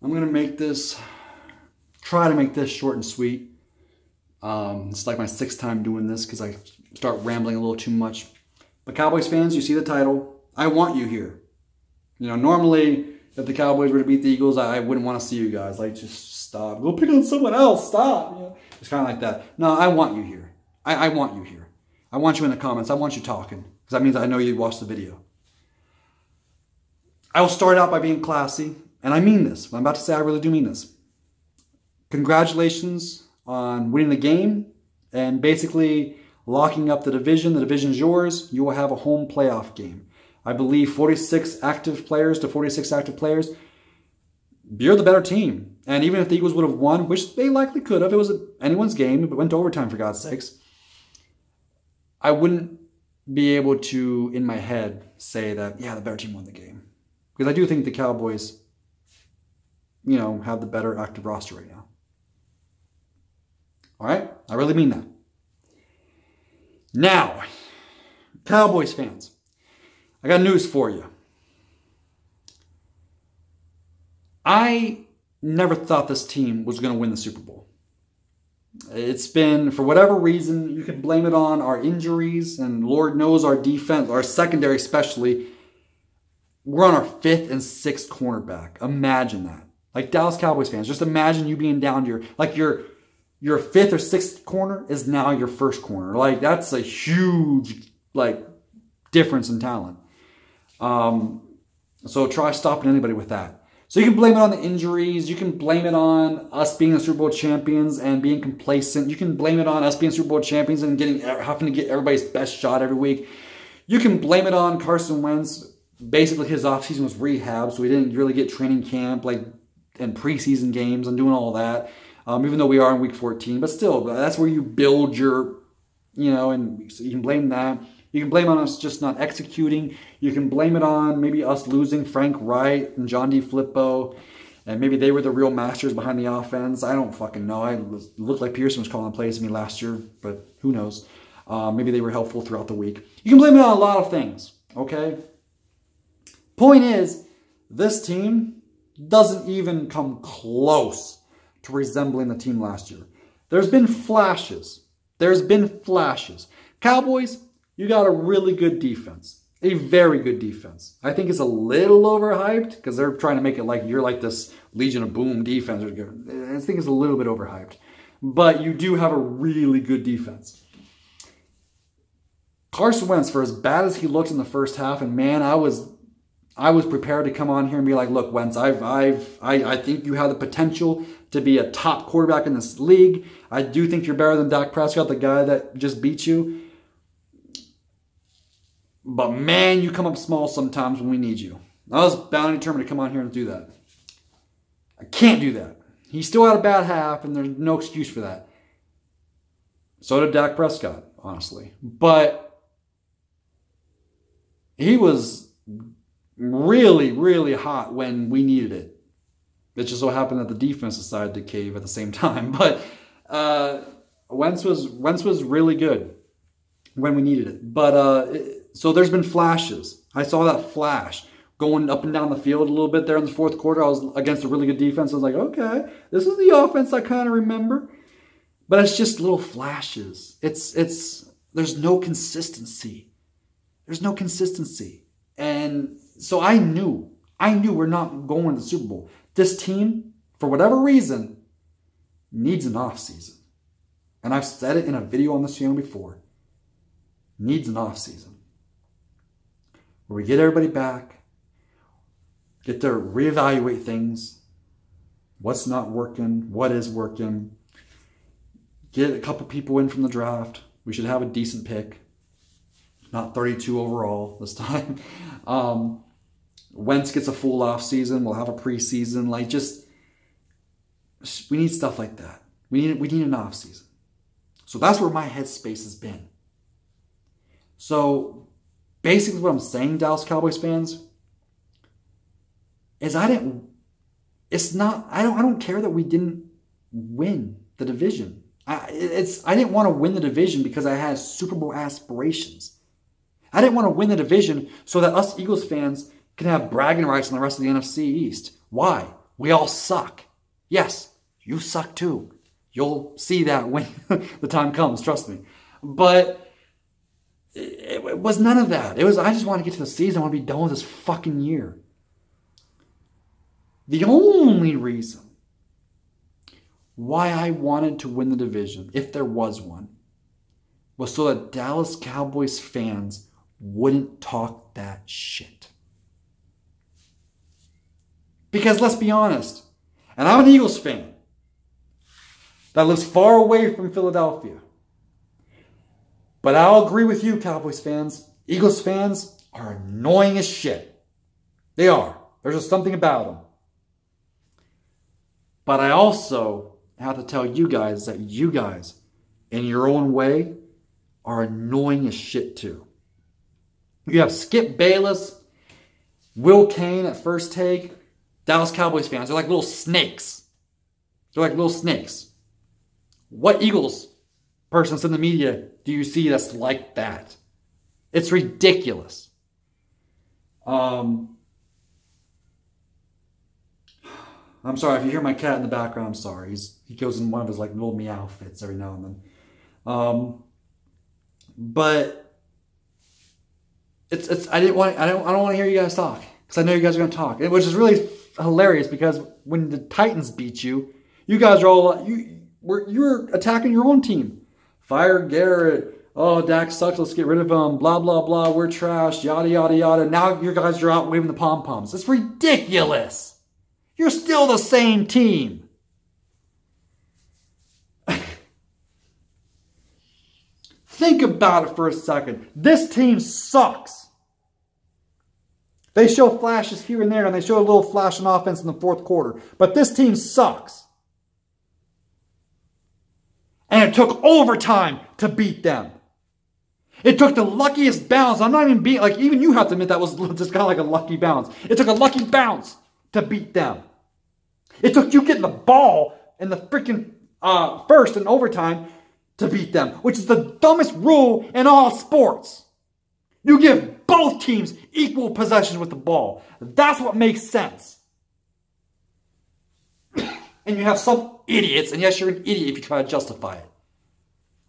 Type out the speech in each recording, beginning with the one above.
I'm going to try to make this short and sweet. It's like my 6th time doing this because I start rambling a little too much. But Cowboys fans, you see the title. I want you here. You know, normally if the Cowboys were to beat the Eagles, I wouldn't want to see you guys. Like, just stop. Go pick on someone else. Stop. You know? It's kind of like that. No, I want you here. I want you here. I want you in the comments. I want you talking. Because that means I know you watched the video. I will start out by being classy. And I mean this. What I'm about to say, I really do mean this. Congratulations on winning the game and basically locking up the division. The division's yours. You will have a home playoff game. I believe 46 active players to 46 active players. You're the better team. And even if the Eagles would have won, which they likely could have, it was anyone's game, but went to overtime for God's sakes, I wouldn't be able to, in my head, say that, yeah, the better team won the game. Because I do think the Cowboys, you know, have the better active roster right now. All right? I really mean that. Now, Cowboys fans, I got news for you. I never thought this team was going to win the Super Bowl. It's been, for whatever reason, you can blame it on our injuries, and Lord knows our defense, our secondary especially, we're on our 5th and 6th cornerback. Imagine that. Like Dallas Cowboys fans, just imagine you being down to your 5th or 6th corner is now your 1st corner. Like, that's a huge, like, difference in talent. So try stopping anybody with that. So you can blame it on the injuries. You can blame it on us being the Super Bowl champions and being complacent. You can blame it on us being Super Bowl champions and having to get everybody's best shot every week. You can blame it on Carson Wentz. Basically, his offseason was rehab, so we didn't really get training camp and preseason games and doing all that. Even though we are in week 14. But still, that's where you build your, you know, and so you can blame that. You can blame on us just not executing. You can blame it on maybe us losing Frank Wright and John D. Flippo. And maybe they were the real masters behind the offense. I don't fucking know. It looked like Pearson was calling plays to me last year, but who knows. Maybe they were helpful throughout the week. You can blame it on a lot of things, okay? Point is, this team doesn't even come close to resembling the team last year. There's been flashes. Cowboys, you got a really good defense. A very good defense. I think it's a little overhyped because they're trying to make it like you're like this Legion of Boom defense. I think it's a little bit overhyped. But you do have a really good defense. Carson Wentz, for as bad as he looked in the first half, and man, I was prepared to come on here and be like, look, Wentz, I think you have the potential to be a top quarterback in this league. I do think you're better than Dak Prescott, the guy that just beat you. But man, you come up small sometimes when we need you. I was bound and determined to come on here and do that. I can't do that. He still had a bad half, and there's no excuse for that. So did Dak Prescott, honestly. But he was really, really hot when we needed it. It just so happened that the defense decided to cave at the same time. But Wentz was really good when we needed it. But so there's been flashes. I saw that flash going up and down the field a little bit there in the fourth quarter. I was against a really good defense. I was like, okay, this is the offense I kind of remember. But it's just little flashes. There's no consistency. There's no consistency. And so I knew we're not going to the Super Bowl. This team, for whatever reason, needs an offseason. And I've said it in a video on this channel before. Needs an offseason. Where we get everybody back, get to reevaluate things, what's not working, what is working, get a couple people in from the draft. We should have a decent pick. Not 32 overall this time. Wentz gets a full off season. We'll have a preseason. Like, we need stuff like that. We need an off season. So that's where my headspace has been. So basically what I'm saying, Dallas Cowboys fans, is I don't care that we didn't win the division. I didn't want to win the division because I had Super Bowl aspirations. I didn't want to win the division so that us Eagles fans can have bragging rights on the rest of the NFC East. Why? We all suck. Yes, you suck too. You'll see that when the time comes, trust me. But it was none of that. It was, I just want to get to the season. I want to be done with this fucking year. The only reason why I wanted to win the division, if there was one, was so that Dallas Cowboys fans wouldn't talk that shit. Because let's be honest, and I'm an Eagles fan that lives far away from Philadelphia. But I'll agree with you, Cowboys fans. Eagles fans are annoying as shit. They are. There's just something about them. But I also have to tell you guys that you guys, in your own way, are annoying as shit too. You have Skip Bayless, Will Kane at First Take, Dallas Cowboys fans. They're like little snakes. They're like little snakes. What Eagles persons in the media do you see that's like that? It's ridiculous. I'm sorry if you hear my cat in the background. I'm sorry. He goes in one of his like little meow fits every now and then. But I don't want to hear you guys talk because I know you guys are going to talk, which is really hilarious because when the Titans beat you, you guys are all you're attacking your own team. Fire Garrett. Oh, Dak sucks. Let's get rid of him. Blah blah blah. We're trash. Yada yada yada. Now you guys are out waving the pom poms. It's ridiculous. You're still the same team. Think about it for a second. This team sucks. They show flashes here and there, and they show a little flash on offense in the fourth quarter. But this team sucks. And it took overtime to beat them. It took the luckiest bounce. I'm not even being, like, even you have to admit that was just kind of like a lucky bounce. It took a lucky bounce to beat them. It took you getting the ball in the freaking first in overtime to beat them, which is the dumbest rule in all sports. You give both teams equal possession with the ball. That's what makes sense. And you have some idiots, and yes, you're an idiot if you try to justify it.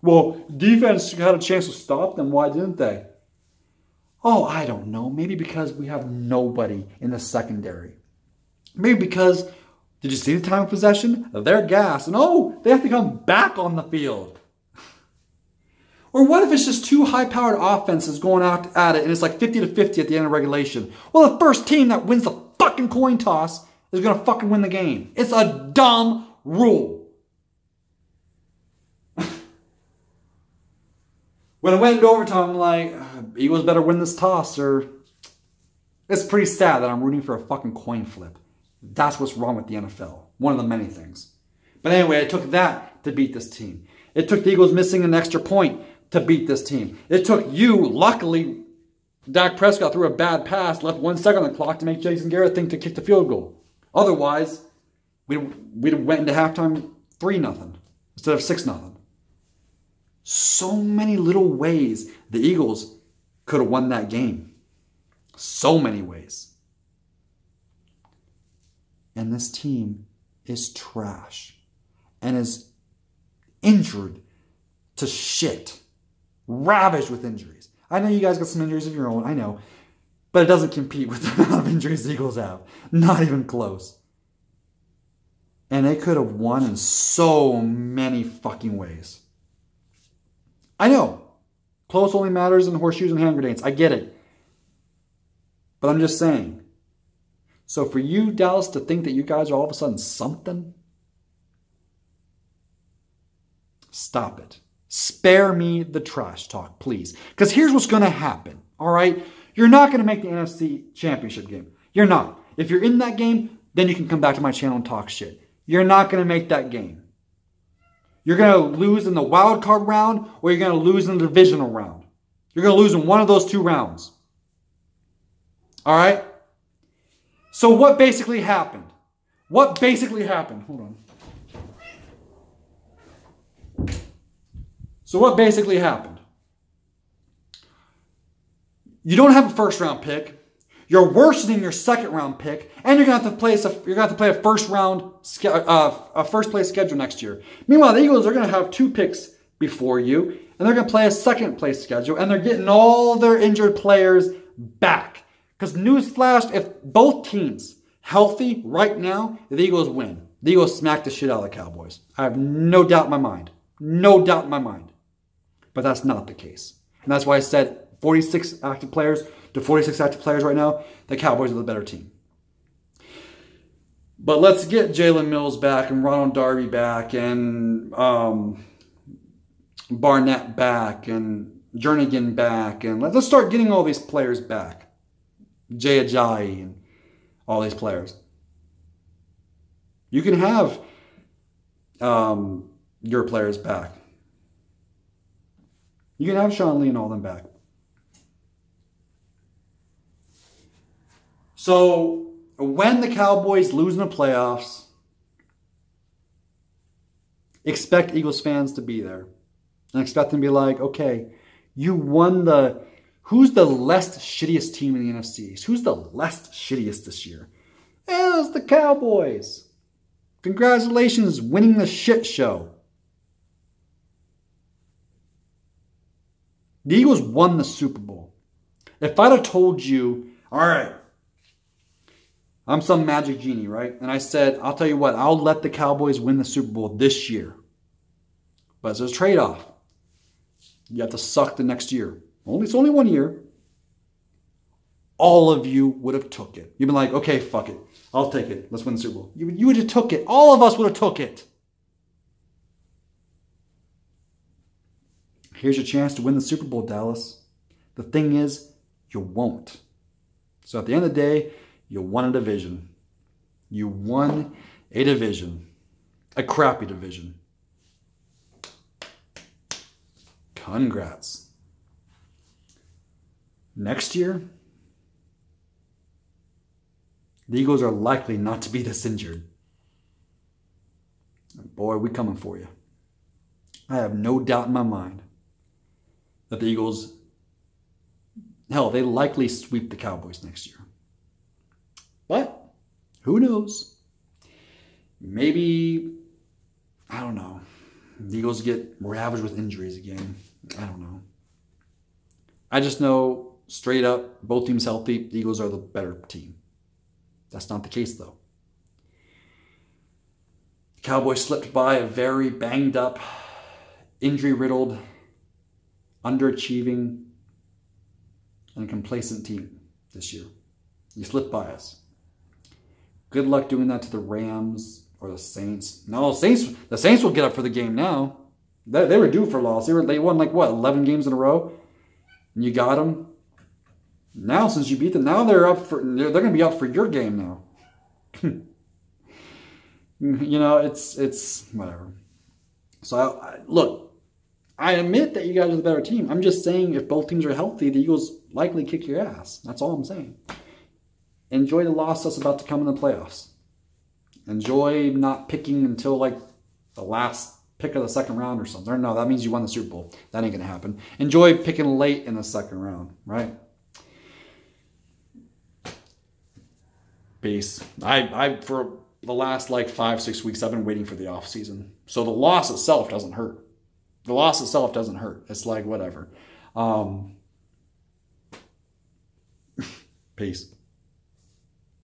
Well, defense had a chance to stop them. Why didn't they? Oh, I don't know. Maybe because we have nobody in the secondary. Maybe because, did you see the time of possession? They're gassed. And oh, they have to come back on the field. Or what if it's just two high-powered offenses going out at it and it's like 50 to 50 at the end of regulation? Well, the first team that wins the fucking coin toss is going to fucking win the game. It's a dumb rule. When it went into overtime, I'm like, Eagles better win this toss, or it's pretty sad that I'm rooting for a fucking coin flip. That's what's wrong with the NFL. One of the many things. But anyway, it took that to beat this team. It took the Eagles missing an extra point to beat this team. It took you, luckily, Dak Prescott threw a bad pass, left 1 second on the clock to make Jason Garrett think to kick the field goal. Otherwise, we'd have went into halftime 3-0 instead of 6-0. So many little ways the Eagles could have won that game. So many ways. And this team is trash and is injured to shit. Ravaged with injuries. I know you guys got some injuries of your own, I know. But it doesn't compete with the amount of injuries the Eagles have. Not even close. And they could have won in so many fucking ways. I know. Close only matters in horseshoes and hand grenades. I get it. But I'm just saying. So for you, Dallas, to think that you guys are all of a sudden something, stop it. Spare me the trash talk, please. Because here's what's going to happen, all right? You're not going to make the NFC Championship game. You're not. If you're in that game, then you can come back to my channel and talk shit. You're not going to make that game. You're going to lose in the wild card round, or you're going to lose in the divisional round. You're going to lose in one of those two rounds. All right? So what basically happened? What basically happened? Hold on. So what basically happened? You don't have a first round pick. You're worsening your second round pick, and you're gonna have to play a first place schedule next year. Meanwhile, the Eagles are gonna have 2 picks before you, and they're gonna play a second place schedule, and they're getting all their injured players back. Because newsflash, if both teams healthy right now, the Eagles win. The Eagles smack the shit out of the Cowboys. I have no doubt in my mind. No doubt in my mind. But that's not the case. And that's why I said 46 active players to 46 active players right now, the Cowboys are the better team. But let's get Jalen Mills back and Ronald Darby back and Barnett back and Jernigan back. And let's start getting all these players back. Jay Ajayi and all these players. You can have your players back. You can have Sean Lee and all them back. So when the Cowboys lose in the playoffs, expect Eagles fans to be there. And expect them to be like, okay, you won the... Who's the less shittiest team in the NFC East? Who's the less shittiest this year? It was the Cowboys. Congratulations, winning the shit show. The Eagles won the Super Bowl. If I'd have told you, all right, I'm some magic genie, right? And I said, I'll tell you what, I'll let the Cowboys win the Super Bowl this year. But there's a trade-off. You have to suck the next year. It's only 1 year. All of you would have took it. You'd been like, okay, fuck it. I'll take it. Let's win the Super Bowl. You would have took it. All of us would have took it. Here's your chance to win the Super Bowl, Dallas. The thing is, you won't. So at the end of the day, you won a division. You won a division. A crappy division. Congrats. Next year, the Eagles are likely not to be this injured. Boy, we coming for you. I have no doubt in my mind that the Eagles, hell, they likely sweep the Cowboys next year. But, who knows? Maybe, I don't know. The Eagles get ravaged with injuries again. I don't know. I just know, straight up, both teams healthy, the Eagles are the better team. That's not the case, though. The Cowboys slipped by a very banged up, injury-riddled, underachieving, and complacent team this year. You slipped by us. Good luck doing that to the Rams or the Saints. No, the Saints will get up for the game now. They were due for a loss. They won like, what, 11 games in a row? And you got them. Now, since you beat them, now they're going to be up for your game now. You know, it's whatever. So, look, I admit that you guys are the better team. I'm just saying if both teams are healthy, the Eagles likely kick your ass. That's all I'm saying. Enjoy the loss that's about to come in the playoffs. Enjoy not picking until like the last pick of the second round or something. No, that means you won the Super Bowl. That ain't going to happen. Enjoy picking late in the second round, right? Peace. I for the last like 5-6 weeks, I've been waiting for the off season. So the loss itself doesn't hurt. The loss itself doesn't hurt. It's like whatever. Peace.